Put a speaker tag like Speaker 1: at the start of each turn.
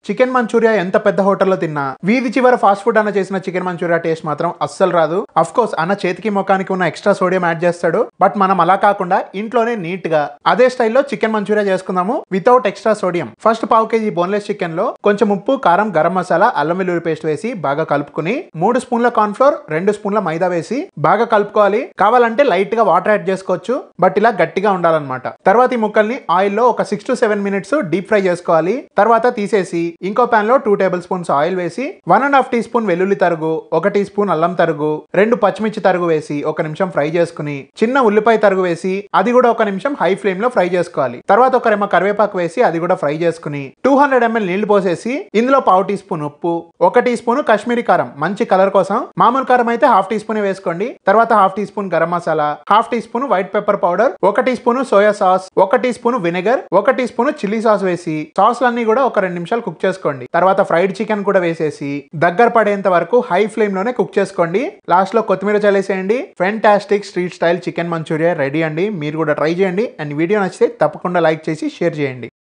Speaker 1: Chicken Manchuria ఎంత పెద్ద హోటల్లో తిన్నా వీధి చివర ఫాస్ట్ ఫుడ్ అన్న చేసిన చికెన్ మంచూరియా టేస్ట్ మాత్రం అస్సలు రాదు. అఫ్ కోర్స్ అన్న చేతికి ముఖానికి ఉన్న ఎక్స్ట్రా సోడియం యాడ్ చేస్తాడు. బట్ మనం అలా కాకుండా ఇంట్లోనే నీట్ గా అదే స్టైల్లో చికెన్ మంచూరియా చేసుకుందాము వితౌట్ ఎక్స్ట్రా సోడియం. ఫస్ట్ పావు కేజీ బోన్లెస్ చికెన్ లో కొంచెం ఉప్పు, కారం, గరం మసాలా, అల్లం వెల్లుల్లి పేస్ట్ వేసి బాగా కలుపుకుని 3 స్పూన్ల కార్న్ ఫ్లోర్, 2 స్పూన్ల మైదా వేసి బాగా కలుపుకోవాలి. కావాలంటే లైట్ గా వాటర్ యాడ్ చేసుకోవచ్చు, బట్ ఇలా గట్టిగా ఉండాలన్నమాట. తర్వాత ఈ ముక్కల్ని ఆయిల్ లో ఒక 6 to 7 minutes డీప్ ఫ్రై చేసుకోవాలి. తర్వాత తీసేసి ఇంకో పాన్ లో 2 టేబుల్ స్పూన్స్ ఆయిల్ వేసి 1.5 టీ స్పూన్ వెల్లుల్లి తరుగు, 1 టీ స్పూన్ అల్లం తరుగు, 2 పచ్చిమిర్చి తరుగు వేసి 1 నిమిషం ఫ్రై చేసుకుని చిన్న ఉల్లిపాయ తరుగు వేసి అది కూడా 1 నిమిషం హై ఫ్లేమ్ లో ఫ్రై చేసుకోవాలి. తర్వాత 1 రెమ్మ కరివేపాకు వేసి అది కూడా ఫ్రై చేసుకుని 200 ml నీళ్లు పోసేసి ఇందులో పావు టీ స్పూన్ ఉప్పు, 1 టీ స్పూన్ కాశ్మీరీ కారం మంచి కలర్ కోసం, మామూలు కారం అయితే హాఫ్ టీ స్పూన్ వేసుకోండి. తర్వాత half teaspoon garam masala, half teaspoon white pepper powder, 1 teaspoon soya sauce, 1 teaspoon vinegar, 1 teaspoon chilli sauce వేసి సాస్లన్నీ కూడా ఒక 2 నిమిషాలు కుక్ చేసుకోండి. తర్వాత ఫ్రైడ్ చికెన్ కూడా వేసేసి దగ్గర పడేంత వరకు హై ఫ్లేమ్ లోనే కుక్ చేసుకోండి. లాస్ట్ లో కొత్తిమీర చల్లేసేయండి. Fantastic street style chicken manchurian ready అండి. మీరు కూడా ట్రై చేయండి. అండ్ వీడియో నచ్చితే తప్పకుండా లైక్ చేసి షేర్ చేయండి.